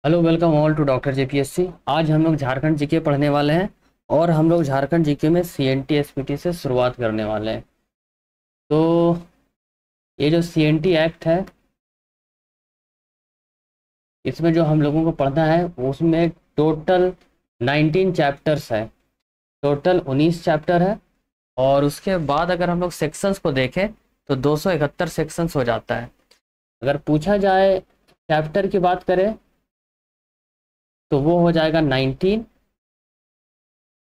Hello, welcome all to doctor JPSC. आज हम लोग झारखंड जीके पढ़ने वाले हैं और हम लोग झारखंड जीके में सीएनटी एसपीटी से शुरुआत करने वाले हैं। तो ये जो सीएनटी एक्ट है, इसमें जो हम लोगों को पढ़ना है उसमें टोटल 19 चैप्टर्स है। टोटल 19 चैप्टर है। और उसके बाद अगर हम लोग सेक्शंस को देखें तो 271 सेक्शंस हो जाता है। अगर पूछा जाए चैप्टर की बात करें तो वो हो जाएगा 19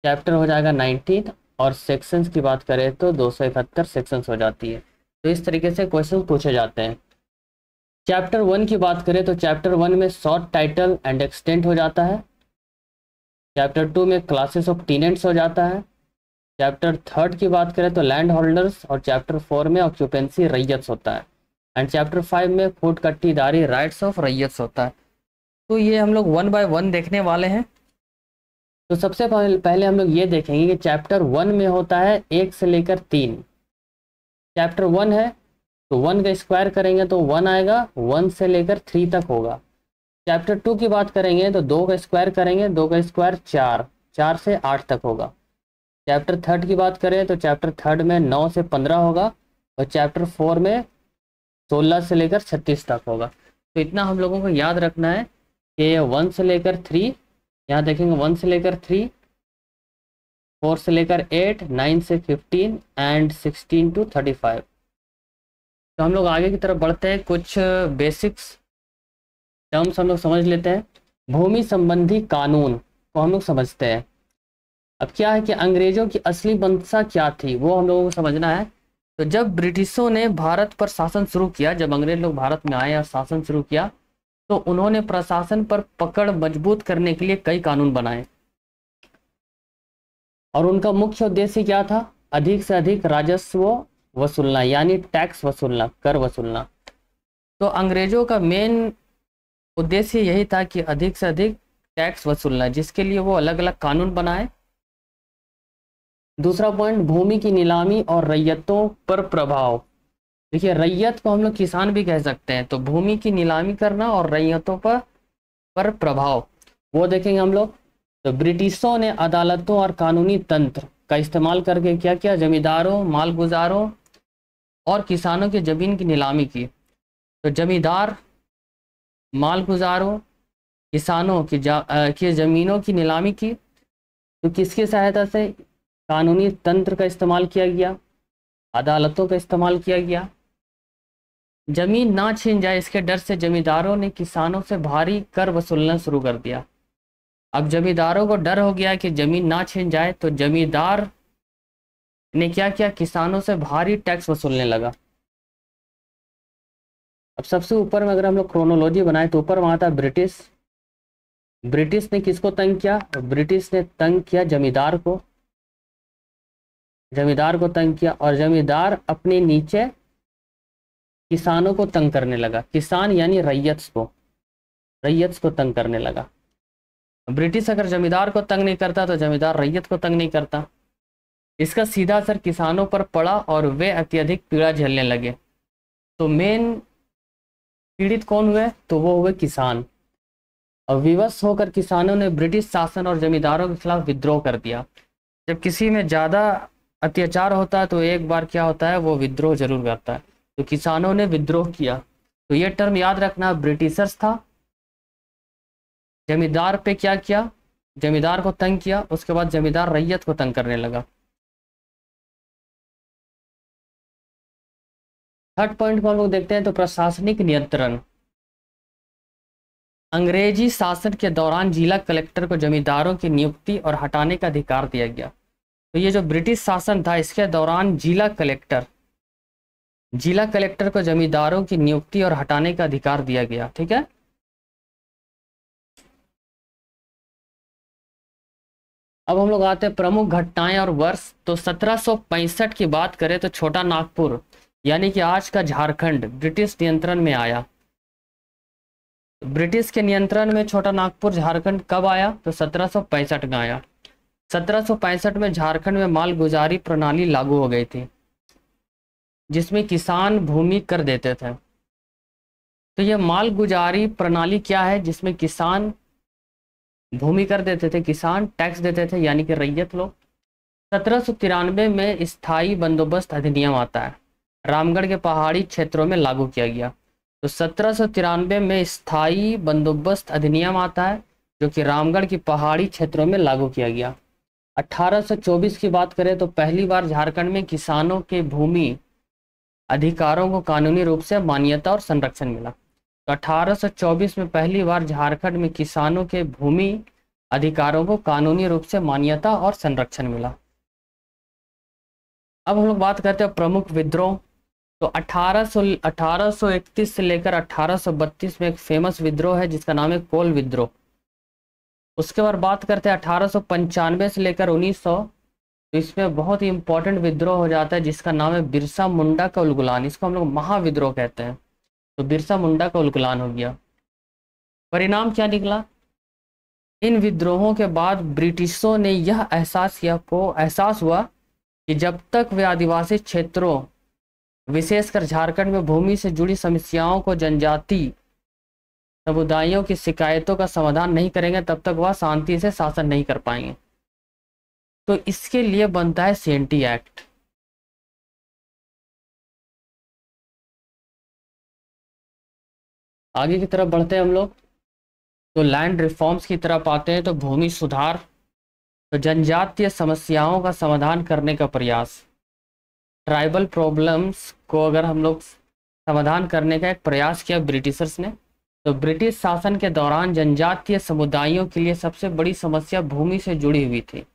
चैप्टर हो जाएगा 19। और सेक्शंस की बात करें तो 271 सेक्शंस हो जाती है। तो इस तरीके से क्वेश्चन पूछे जाते हैं। चैप्टर 1 की बात करें तो चैप्टर 1 में शॉर्ट टाइटल एंड एक्सटेंट हो जाता है। चैप्टर 2 में क्लासेस ऑफ टीनेंट्स हो जाता है। चैप्टर 3 की बात करें तो लैंड होल्डर्स। और चैप्टर 4 में ऑक्यूपेंसी रैयत्स होता है। एंड चैप्टर 5 में फूट कट्टीदारी राइट्स ऑफ रैयत्स होता है। तो ये हम लोग 1 बाय 1 देखने वाले हैं। तो सबसे पहले हम लोग ये देखेंगे कि चैप्टर 1 में होता है 1 से लेकर 3। चैप्टर 1 है तो 1 का स्क्वायर करेंगे तो 1 आएगा, 1 से लेकर 3 तक होगा। चैप्टर 2 की बात करेंगे तो 2 का स्क्वायर करेंगे, 2 का स्क्वायर 4, 4 से 8 तक होगा। चैप्टर 3 की बात करें तो चैप्टर 3 में 9 से 15 होगा। और चैप्टर 4 में 16 से लेकर 36 तक होगा। तो इतना हम लोगों को याद रखना है कि 1 से लेकर 3, यहाँ देखेंगे 1 से लेकर 3, 4 से लेकर 8, 9 से 15 एंड 16 टू 35। तो हम लोग आगे की तरफ बढ़ते हैं। कुछ बेसिक्स टर्म्स हम लोग समझ लेते हैं। भूमि संबंधी कानून को हम लोग समझते हैं। अब क्या है कि अंग्रेजों की असली मंशा क्या थी वो हम लोगों को समझना है। तो जब ब्रिटिशों ने भारत पर शासन शुरू किया, जब अंग्रेज लोग भारत में आए और शासन शुरू किया, तो उन्होंने प्रशासन पर पकड़ मजबूत करने के लिए कई कानून बनाए। और उनका मुख्य उद्देश्य क्या था? अधिक से अधिक राजस्व वसूलना, यानी टैक्स वसूलना, कर वसूलना। तो अंग्रेजों का मेन उद्देश्य यही था कि अधिक से अधिक टैक्स वसूलना, जिसके लिए वो अलग अलग कानून बनाए। दूसरा पॉइंट, भूमि की नीलामी और रैयतों पर प्रभाव। देखिए, रैयत को हम लोग किसान भी कह सकते हैं। तो भूमि की नीलामी करना और रैयतों पर प्रभाव वो देखेंगे हम लोग। तो ब्रिटिशों ने अदालतों और कानूनी तंत्र का इस्तेमाल करके क्या किया? जमींदारों, मालगुजारों और किसानों की जमीन की नीलामी की। तो जमींदार, मालगुजारों, किसानों की ज़मीनों की नीलामी की। तो किसकी सहायता से? कानूनी तंत्र का इस्तेमाल किया गया, अदालतों का इस्तेमाल किया गया। जमीन ना छीन जाए इसके डर से जमींदारों ने किसानों से भारी कर वसूलना शुरू कर दिया। अब जमींदारों को डर हो गया कि जमीन ना छीन जाए, तो जमींदार ने क्या किया? किसानों से भारी टैक्स वसूलने लगा। अब सबसे ऊपर में अगर हम लोग क्रोनोलॉजी बनाए तो ऊपर वहां था ब्रिटिश। ब्रिटिश ने किसको तंग किया? ब्रिटिश ने तंग किया जमींदार को। जमींदार को तंग किया और जमींदार अपने नीचे किसानों को तंग करने लगा। किसान यानी रैयत को तंग करने लगा। ब्रिटिश अगर जमींदार को तंग नहीं करता तो जमींदार रैयत को तंग नहीं करता। इसका सीधा असर किसानों पर पड़ा और वे अत्यधिक पीड़ा झेलने लगे। तो मेन पीड़ित कौन हुए? तो वो हुए किसान। और विवश होकर किसानों ने ब्रिटिश शासन और जमींदारों के खिलाफ विद्रोह कर दिया। जब किसी में ज़्यादा अत्याचार होता है तो एक बार क्या होता है, वो विद्रोह जरूर करता है। तो किसानों ने विद्रोह किया। तो ये टर्म याद रखना, ब्रिटिशर्स था। जमींदार पे क्या किया? जमींदार को तंग किया। उसके बाद जमींदार रैयत को तंग करने लगा। थर्ड पॉइंट को हम लोग देखते हैं। तो प्रशासनिक नियंत्रण। अंग्रेजी शासन के दौरान जिला कलेक्टर को जमींदारों की नियुक्ति और हटाने का अधिकार दिया गया। तो ये जो ब्रिटिश शासन था, इसके दौरान जिला कलेक्टर को जमींदारों की नियुक्ति और हटाने का अधिकार दिया गया। ठीक है। अब हम लोग आते हैं प्रमुख घटनाएं और वर्ष। तो 1765 की बात करें तो छोटा नागपुर यानी कि आज का झारखंड ब्रिटिश नियंत्रण में आया। ब्रिटिश के नियंत्रण में छोटा नागपुर झारखंड कब आया? तो 1765 में आया। 1765 में झारखंड में मालगुजारी प्रणाली लागू हो गई थी, जिसमें किसान भूमि कर देते थे। तो ये माल गुजारी प्रणाली क्या है, जिसमें किसान भूमि कर देते थे, किसान टैक्स देते थे, यानी कि रैयत लोग। 1793 में स्थायी बंदोबस्त अधिनियम आता है, रामगढ़ के पहाड़ी क्षेत्रों में लागू किया गया। तो 1793 में स्थायी बंदोबस्त अधिनियम आता है, जो कि रामगढ़ की पहाड़ी क्षेत्रों में लागू किया गया। 1824 की बात करें तो पहली बार झारखंड में किसानों के भूमि अधिकारों को कानूनी रूप से मान्यता और संरक्षण मिला। तो 1824 में पहली बार झारखंड में किसानों के भूमि अधिकारों को कानूनी रूप से मान्यता और संरक्षण मिला। अब हम लोग बात करते हैं प्रमुख विद्रोह। तो 1831 से लेकर 1832 में एक फेमस विद्रोह है जिसका नाम है कोल विद्रोह। उसके बाद बात करते हैं 1895 से लेकर 1900, तो इसमें बहुत ही इंपॉर्टेंट विद्रोह हो जाता है जिसका नाम है बिरसा मुंडा का उलगुलान। इसको हम लोग महाविद्रोह कहते हैं। तो बिरसा मुंडा का उलगुलान हो गया। परिणाम क्या निकला? इन विद्रोहों के बाद ब्रिटिशों ने यह एहसास हुआ कि जब तक वे आदिवासी क्षेत्रों, विशेषकर झारखंड में भूमि से जुड़ी समस्याओं को, जनजाति समुदायों की शिकायतों का समाधान नहीं करेंगे, तब तक वह शांति से शासन नहीं कर पाएंगे। तो इसके लिए बनता है सीएनटी एक्ट। आगे की तरफ बढ़ते हैं हम लोग, तो लैंड रिफॉर्म्स की तरफ आते हैं। तो भूमि सुधार, तो जनजातीय समस्याओं का समाधान करने का प्रयास, ट्राइबल प्रॉब्लम्स को अगर हम लोग समाधान करने का एक प्रयास किया ब्रिटिशर्स ने। तो ब्रिटिश शासन के दौरान जनजातीय समुदायों के लिए सबसे बड़ी समस्या भूमि से जुड़ी हुई थी।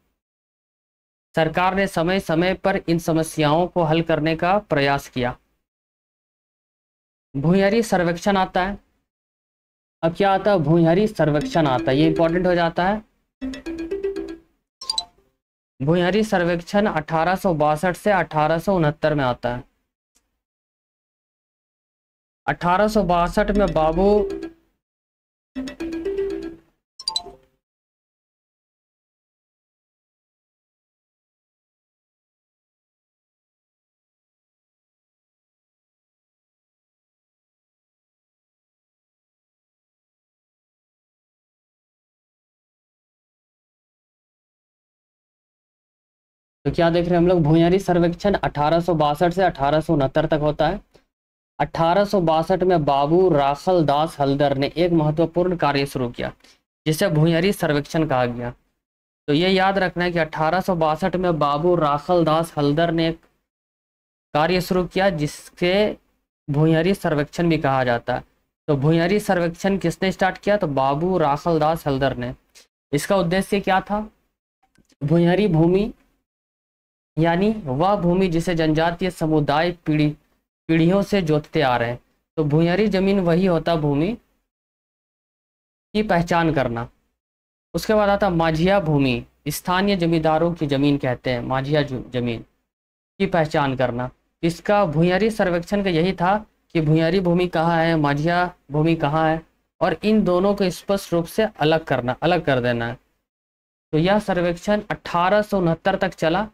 सरकार ने समय समय पर इन समस्याओं को हल करने का प्रयास किया। भूयरी सर्वेक्षण आता है। अब क्या आता है? भूयरी सर्वेक्षण आता है, ये इंपॉर्टेंट हो जाता है। भूयरी सर्वेक्षण 1862 से 1869 में आता है। 1862 में बाबू तो क्या देख रहे हैं हम लोग? भूयरी सर्वेक्षण 1862 से 1869 तक होता है। 1862 में बाबू राखल दास हल्दर ने एक महत्वपूर्ण कार्य शुरू किया जिसे भूयरी सर्वेक्षण कहा गया। तो ये याद रखना है कि 1862 में बाबू राखल दास हल्दर ने एक कार्य शुरू किया जिसके भूयरी सर्वेक्षण भी कहा जाता है। तो भूयरी सर्वेक्षण किसने स्टार्ट किया? तो बाबू राखल दास हल्दर ने। इसका उद्देश्य क्या था? भूयरी भूमि यानी वह भूमि जिसे जनजातीय समुदाय पीढ़ियों से जोतते आ रहे हैं। तो भूयरी जमीन वही होता भूमि की पहचान करना। उसके बाद आता माझिया भूमि, स्थानीय जमींदारों की जमीन कहते हैं, माझिया जमीन की पहचान करना। इसका भूयरी सर्वेक्षण का यही था कि भूयरी भूमि कहाँ है, माझिया भूमि कहाँ है, और इन दोनों को स्पष्ट रूप से अलग कर देना है। तो यह सर्वेक्षण 1869 तक चला।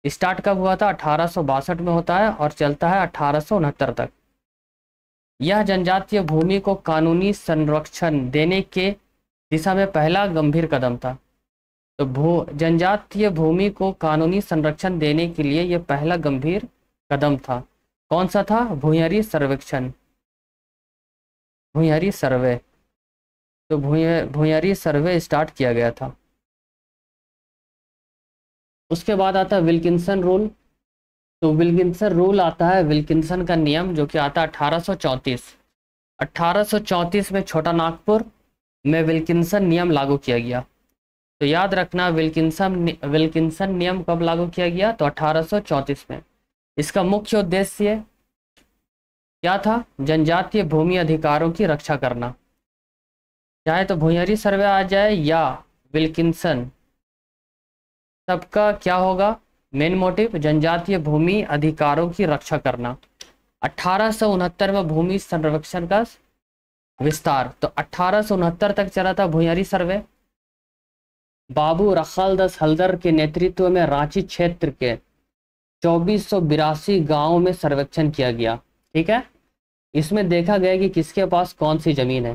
स्टार्ट कब हुआ था? 1862 में होता है और चलता है 1869 तक। यह जनजातीय भूमि को कानूनी संरक्षण देने के दिशा में पहला गंभीर कदम था। तो जनजातीय भूमि को कानूनी संरक्षण देने के लिए यह पहला गंभीर कदम था। कौन सा था? भूयरी सर्वेक्षण, भूयरी सर्वे। तो भूयरी सर्वे स्टार्ट किया गया था। उसके बाद आता है विल्किंसन रूल। तो विल्किंसन रूल आता है, विल्किंसन का नियम, जो कि आता है 1834। 1834 में छोटा नागपुर में विल्किंसन नियम लागू किया गया। तो याद रखना विल्किंसन नियम कब लागू किया गया? तो 1834 में। इसका मुख्य उद्देश्य क्या था? जनजातीय भूमि अधिकारों की रक्षा करना। चाहे तो भूयरी सर्वे आ जाए या विल्किंसन, सबका क्या होगा मेन मोटिव? जनजातीय भूमि अधिकारों की रक्षा करना। 1869 में भूमि संरक्षण का विस्तार। तो 1869 तक चला था भूयरी सर्वे। बाबू राखल दास हल्दर के नेतृत्व में रांची क्षेत्र के 2482 गांवों में सर्वेक्षण किया गया। ठीक है, इसमें देखा गया कि किसके पास कौन सी जमीन है।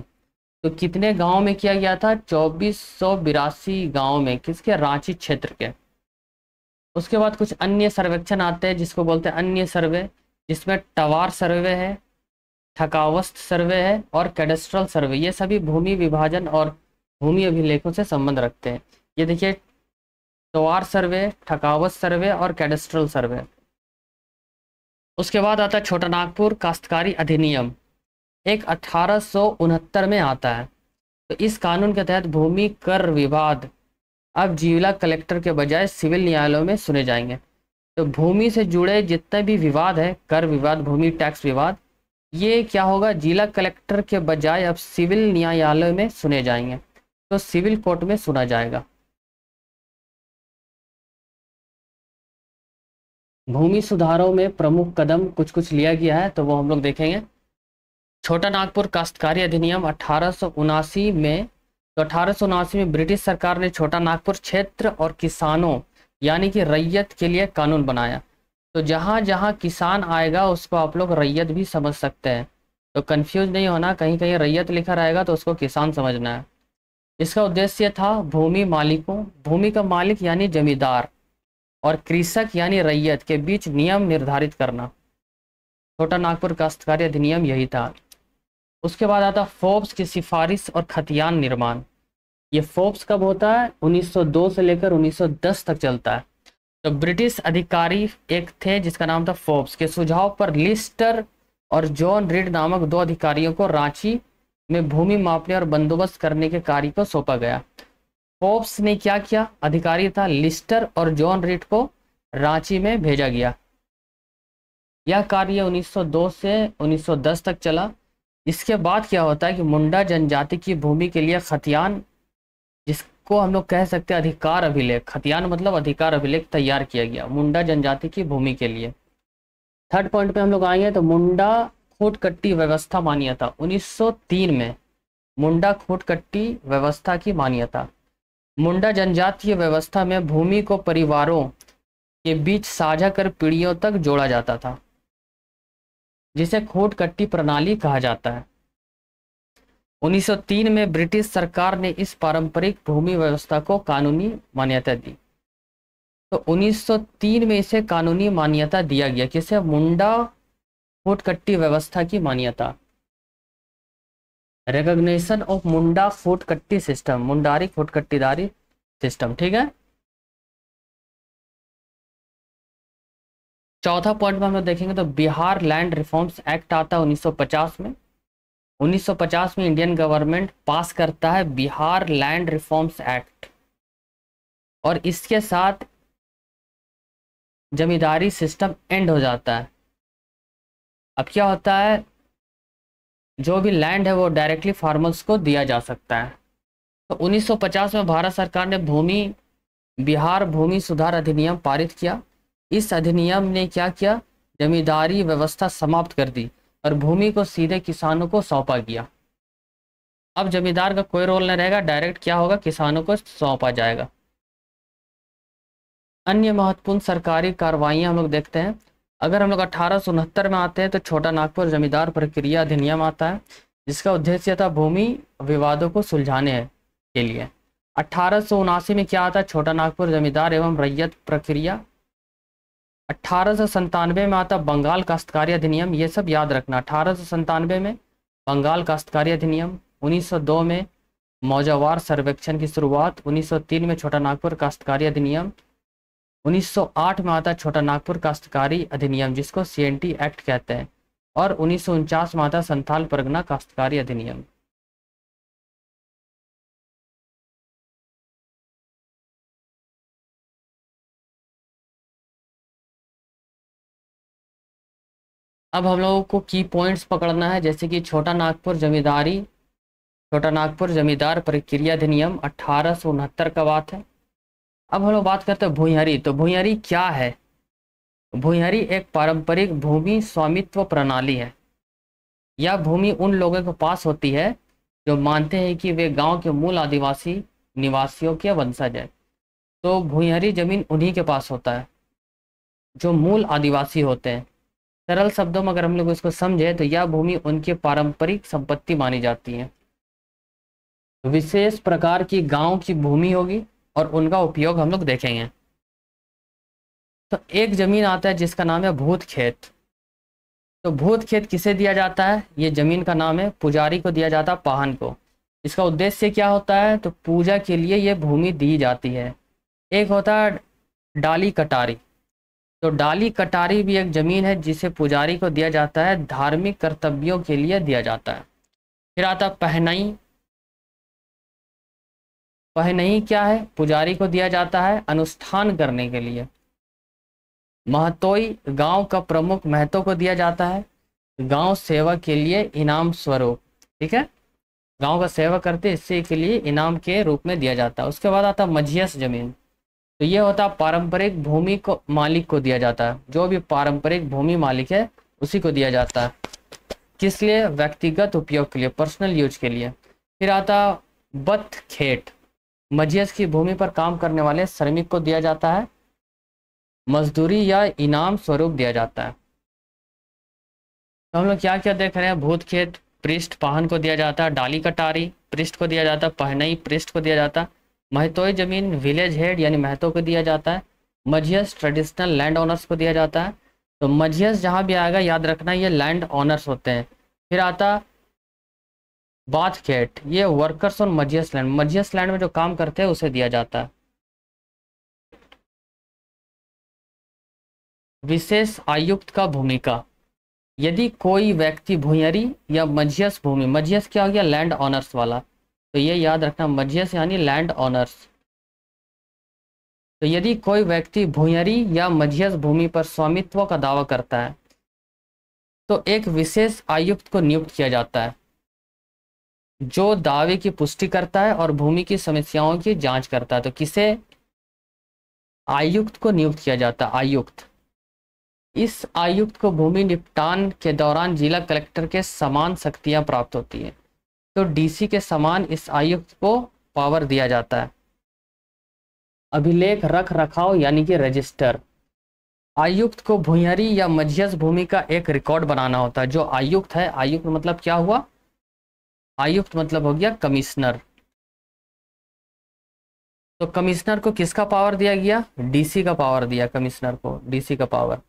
तो कितने गांव में किया गया था? 2482 गांव में, किसके? रांची क्षेत्र के। उसके बाद कुछ अन्य सर्वेक्षण आते हैं जिसको बोलते हैं अन्य सर्वे, जिसमें टवार सर्वे है, ठकावस्त सर्वे है और कैडेस्ट्रल सर्वे। ये सभी भूमि विभाजन और भूमि अभिलेखों से संबंध रखते हैं। ये देखिए, टवार सर्वे, ठकावस्त सर्वे और कैडेस्ट्रल सर्वे। उसके बाद आता है छोटा नागपुर काश्तकारी अधिनियम, एक 1869 में आता है। तो इस कानून के तहत भूमि कर विवाद अब जिला कलेक्टर के बजाय सिविल न्यायालयों में सुने जाएंगे। तो भूमि से जुड़े जितने भी विवाद है, कर विवाद, भूमि टैक्स विवाद, ये क्या होगा? जिला कलेक्टर के बजाय अब सिविल न्यायालय में सुने जाएंगे। तो सिविल कोर्ट में सुना जाएगा। भूमि सुधारों में प्रमुख कदम कुछ कुछ लिया गया है, तो वो हम लोग देखेंगे। छोटा नागपुर काश्तकारी अधिनियम 1879 में, तो 1879 में ब्रिटिश सरकार ने छोटा नागपुर क्षेत्र और किसानों यानी कि रैयत के लिए कानून बनाया। तो जहाँ जहाँ किसान आएगा उसको आप लोग रैयत भी समझ सकते हैं, तो कंफ्यूज नहीं होना, कहीं कहीं रैयत लिखा रहेगा तो उसको किसान समझना है। इसका उद्देश्य था भूमि मालिकों, भूमि का मालिक यानी जमींदार, और कृषक यानी रैयत के बीच नियम निर्धारित करना। छोटा नागपुर काश्तकारी अधिनियम यही था। उसके बाद आता फोर्ब्स की सिफारिश और खतियान निर्माण। ये फोर्ब्स कब होता है? 1902 से लेकर 1910 तक चलता है। तो ब्रिटिश अधिकारी एक थे जिसका नाम था फोर्ब्स, के सुझाव पर लिस्टर और जॉन रीड नामक 2 अधिकारियों को रांची में भूमि मापने और बंदोबस्त करने के कार्य को सौंपा गया। फोर्ब्स ने क्या किया? अधिकारी था लिस्टर और जॉन रीड को रांची में भेजा गया। यह कार्य 1902 से 1910 तक चला। इसके बाद क्या होता है कि मुंडा जनजाति की भूमि के लिए खतियान, जिसको हम लोग कह सकते हैं अधिकार अभिलेख, खतियान मतलब अधिकार अभिलेख, तैयार किया गया मुंडा जनजाति की भूमि के लिए। थर्ड पॉइंट पे हम लोग आएंगे तो मुंडा खूटकट्टी व्यवस्था मान्यता। 1903 में मुंडा खूटकट्टी व्यवस्था की मान्यता। मुंडा जनजातीय व्यवस्था में भूमि को परिवारों के बीच साझा कर पीढ़ियों तक जोड़ा जाता था, जिसे खूटकट्टी प्रणाली कहा जाता है। 1903 में ब्रिटिश सरकार ने इस पारंपरिक भूमि व्यवस्था को कानूनी मान्यता दी। तो 1903 में इसे कानूनी मान्यता दिया गया, किसे? मुंडा खूटकट्टी व्यवस्था की मान्यता, रिकॉग्निशन ऑफ मुंडा खूटकट्टी सिस्टम, मुंडारी खूटकट्टीदारी सिस्टम। ठीक है। चौथा पॉइंट में हम लोग देखेंगे तो बिहार लैंड रिफॉर्म्स एक्ट आता है 1950 में। 1950 में इंडियन गवर्नमेंट पास करता है बिहार लैंड रिफॉर्म्स एक्ट, और इसके साथ जमींदारी सिस्टम एंड हो जाता है। अब क्या होता है, जो भी लैंड है वो डायरेक्टली फार्मर्स को दिया जा सकता है। तो 1950 में भारत सरकार ने बिहार भूमि सुधार अधिनियम पारित किया। इस अधिनियम ने क्या किया? जमींदारी व्यवस्था समाप्त कर दी और भूमि को सीधे किसानों को सौंपा गया। अब जमींदार का कोई रोल नहीं रहेगा, डायरेक्ट क्या होगा? किसानों को सौंपा जाएगा। अन्य महत्वपूर्ण सरकारी कार्रवाइयां हम लोग देखते हैं। अगर हम लोग 1869 में आते हैं तो छोटा नागपुर जमींदार प्रक्रिया अधिनियम आता है, जिसका उद्देश्य था भूमि विवादों को सुलझाने के लिए। 1879 में क्या आता है? छोटा नागपुर जमींदार एवं रैयत प्रक्रिया। 1897 में आता बंगाल काश्तकारी अधिनियम, ये सब याद रखना। 1897 में बंगाल काश्तकारी अधिनियम, 1902 में मौजावार सर्वेक्षण की शुरुआत, 1903 में छोटा नागपुर काश्तकारी अधिनियम, 1908 में आता छोटा नागपुर काश्तकारी अधिनियम जिसको CNT एक्ट कहते हैं, और 1949 में आता संथाल परगना काश्तकारी अधिनियम। अब हम लोगों को की पॉइंट्स पकड़ना है, जैसे कि छोटा नागपुर जमींदार प्रक्रिया अधिनियम 1869 का बात है। अब हम लोग बात करते हैं भूइंहरी। तो भूइंहरी क्या है? भूइंहरी एक पारंपरिक भूमि स्वामित्व प्रणाली है। यह भूमि उन लोगों के पास होती है जो मानते हैं कि वे गांव के मूल आदिवासी निवासियों के वंशज है। तो भूइंहरी जमीन उन्हीं के पास होता है जो मूल आदिवासी होते हैं। सरल शब्दों में अगर हम लोग इसको समझे तो यह भूमि उनकी पारंपरिक संपत्ति मानी जाती है। विशेष प्रकार की गांव की भूमि होगी और उनका उपयोग हम लोग देखेंगे। तो एक जमीन आता है जिसका नाम है भूत खेत। तो भूत खेत किसे दिया जाता है? ये जमीन का नाम है, पुजारी को दिया जाता है, पाहन को। इसका उद्देश्य क्या होता है? तो पूजा के लिए ये भूमि दी जाती है। एक होता है डाली कटारी। तो डाली कटारी भी एक जमीन है जिसे पुजारी को दिया जाता है, धार्मिक कर्तव्यों के लिए दिया जाता है। फिर आता पहनई। पहनई क्या है? पुजारी को दिया जाता है अनुष्ठान करने के लिए। महतोई, गांव का प्रमुख महतो को दिया जाता है गांव सेवा के लिए इनाम स्वरूप। ठीक है, गांव का सेवा करते इससे के लिए इनाम के रूप में दिया जाता है। उसके बाद आता मझियस जमीन। तो ये होता है पारंपरिक भूमि को मालिक को दिया जाता है, जो भी पारंपरिक भूमि मालिक है उसी को दिया जाता है। किस लिए? व्यक्तिगत उपयोग के लिए, पर्सनल यूज के लिए। फिर आता बथ खेत। मझियस की भूमि पर काम करने वाले श्रमिक को दिया जाता है, मजदूरी या इनाम स्वरूप दिया जाता है। तो हम लोग क्या क्या देख रहे हैं? भूत खेत पृष्ठ पाहन को दिया जाता है, डाली कटारी पृष्ठ को दिया जाता है, पहनई पृष्ठ को दिया जाता है, महतोई जमीन विलेज हेड यानी महतो को दिया जाता है, मझियस ट्रेडिशनल लैंड ओनर्स को दिया जाता है। तो मझियस जहाँ भी आएगा याद रखना ये लैंड ओनर्स होते हैं। फिर आता बाथ खेत, ये वर्कर्स ऑन मझियस लैंड में जो काम करते हैं उसे दिया जाता है। विशेष आयुक्त का भूमिका। यदि कोई व्यक्ति भूयरी या मझियस भूमि, मझियस क्या हो गया? लैंड ऑनर्स वाला, तो ये याद रखना मझियस यानी लैंड ऑनर्स। तो यदि कोई व्यक्ति भूयरी या मझियस भूमि पर स्वामित्व का दावा करता है तो एक विशेष आयुक्त को नियुक्त किया जाता है जो दावे की पुष्टि करता है और भूमि की समस्याओं की जांच करता है। तो किसे? आयुक्त को नियुक्त किया जाता है, आयुक्त। इस आयुक्त को भूमि निपटान के दौरान जिला कलेक्टर के समान शक्तियां प्राप्त होती हैं। तो डीसी के समान इस आयुक्त को पावर दिया जाता है। अभिलेख रख रखाव यानी कि रजिस्टर। आयुक्त को भूयरी या मझियस भूमि का एक रिकॉर्ड बनाना होता है। जो आयुक्त है, आयुक्त मतलब क्या हुआ? आयुक्त मतलब हो गया कमिश्नर। तो कमिश्नर को किसका पावर दिया गया? डीसी का पावर दिया, कमिश्नर को डीसी का पावर।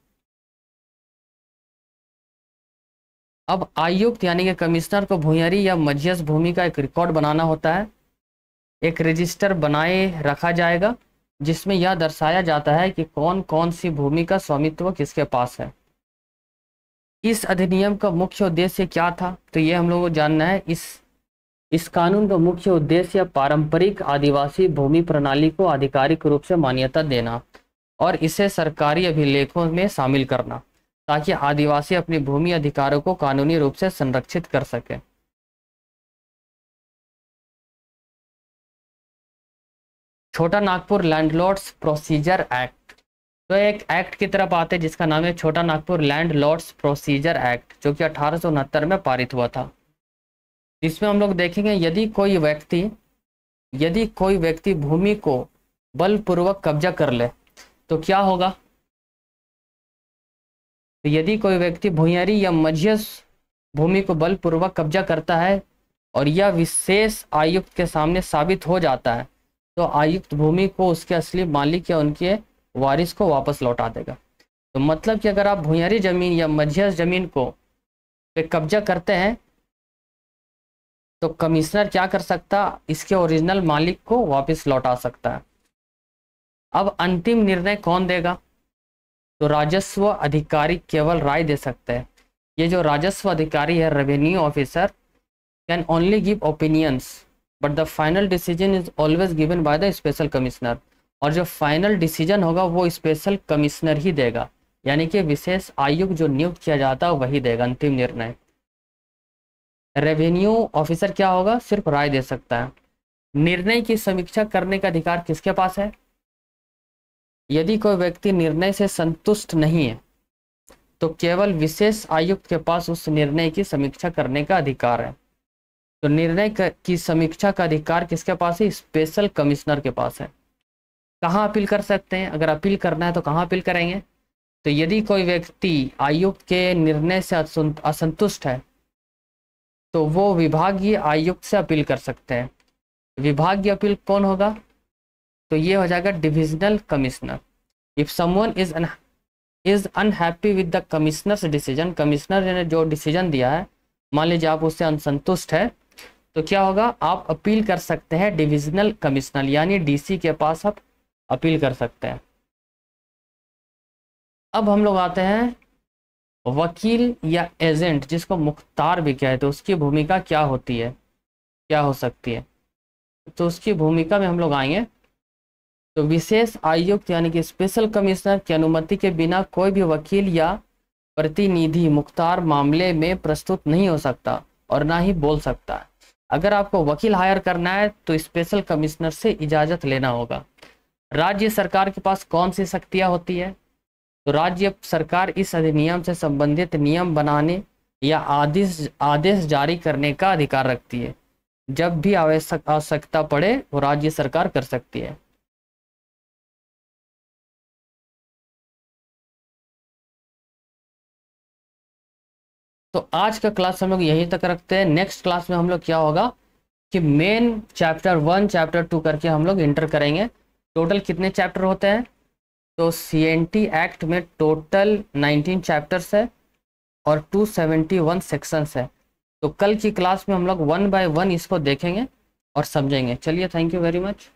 अब आयुक्त यानी कि कमिश्नर को भूयरी या मझियस भूमि का एक रिकॉर्ड बनाना होता है। एक रजिस्टर बनाए रखा जाएगा जिसमें यह दर्शाया जाता है कि कौन कौन सी भूमि का स्वामित्व किसके पास है। इस अधिनियम का मुख्य उद्देश्य क्या था? तो ये हम लोगों को जानना है। इस कानून का मुख्य उद्देश्य पारंपरिक आदिवासी भूमि प्रणाली को आधिकारिक रूप से मान्यता देना और इसे सरकारी अभिलेखों में शामिल करना ताकि आदिवासी अपनी भूमि अधिकारों को कानूनी रूप से संरक्षित कर सके। छोटा नागपुर लैंडलॉर्ड्स प्रोसीजर एक्ट। तो एक एक्ट की तरफ आते हैं जिसका नाम है छोटा नागपुर लैंडलॉर्ड्स प्रोसीजर एक्ट, जो कि 1869 में पारित हुआ था। इसमें हम लोग देखेंगे यदि कोई व्यक्ति भूमि को बलपूर्वक कब्जा कर ले तो क्या होगा? तो यदि कोई व्यक्ति भूयरी या मझियस भूमि को बलपूर्वक कब्जा करता है और यह विशेष आयुक्त के सामने साबित हो जाता है तो आयुक्त भूमि को उसके असली मालिक या उनके वारिस को वापस लौटा देगा। तो मतलब कि अगर आप भूयरी जमीन या मझियस जमीन को पे कब्जा करते हैं तो कमिश्नर क्या कर सकता? इसके ओरिजिनल मालिक को वापस लौटा सकता है। अब अंतिम निर्णय कौन देगा? तो राजस्व अधिकारी केवल राय दे सकते हैं। ये जो राजस्व अधिकारी है, revenue officer, can only give opinions but the final decision is always given by the special commissioner. और जो फाइनल डिसीजन होगा वो स्पेशल कमिश्नर ही देगा, यानी कि विशेष आयुक्त जो नियुक्त किया जाता है वही देगा अंतिम निर्णय। रेवेन्यू ऑफिसर क्या होगा? सिर्फ राय दे सकता है। निर्णय की समीक्षा करने का अधिकार किसके पास है? यदि कोई व्यक्ति निर्णय से संतुष्ट नहीं है तो केवल विशेष आयुक्त के पास उस निर्णय की समीक्षा करने का अधिकार है। तो निर्णय की समीक्षा का अधिकार किसके पास है? स्पेशल कमिश्नर के पास है। कहाँ अपील कर सकते हैं? अगर अपील करना है तो कहाँ अपील करेंगे? तो यदि कोई व्यक्ति आयुक्त के निर्णय से असंतुष्ट है तो वो विभागीय आयुक्त से अपील कर सकते हैं। विभागीय अपील कौन होगा? तो ये हो जाएगा divisional commissioner. If someone is unhappy with the commissioners decision, commissioner ने जो डिसीजन दिया है, मान लीजिए आप उससे असंतुष्ट है, तो क्या होगा, आप अपील कर सकते हैं डिविजनल कमिश्नर यानी डीसी के पास आप अपील कर सकते हैं। अब हम लोग आते हैं वकील या एजेंट, जिसको मुख्तार भी कहते हैं, तो उसकी भूमिका क्या होती है, क्या हो सकती है? तो उसकी भूमिका में हम लोग आएंगे। तो विशेष आयुक्त यानी कि स्पेशल कमिश्नर की अनुमति के बिना कोई भी वकील या प्रतिनिधि मुख्तार मामले में प्रस्तुत नहीं हो सकता और ना ही बोल सकता है। अगर आपको वकील हायर करना है तो स्पेशल कमिश्नर से इजाज़त लेना होगा। राज्य सरकार के पास कौन सी शक्तियाँ होती है? तो राज्य सरकार इस अधिनियम से संबंधित नियम बनाने या आदेश जारी करने का अधिकार रखती है। जब भी आवश्यकता पड़े वो राज्य सरकार कर सकती है। तो आज का क्लास हम लोग यहीं तक रखते हैं। नेक्स्ट क्लास में हम लोग क्या होगा कि मेन चैप्टर 1 चैप्टर 2 करके हम लोग इंटर करेंगे। टोटल कितने चैप्टर होते हैं? तो सीएनटी एक्ट में टोटल 19 चैप्टर्स है और 271 सेक्शंस है। तो कल की क्लास में हम लोग 1 बाय 1 इसको देखेंगे और समझेंगे। चलिए, थैंक यू वेरी मच।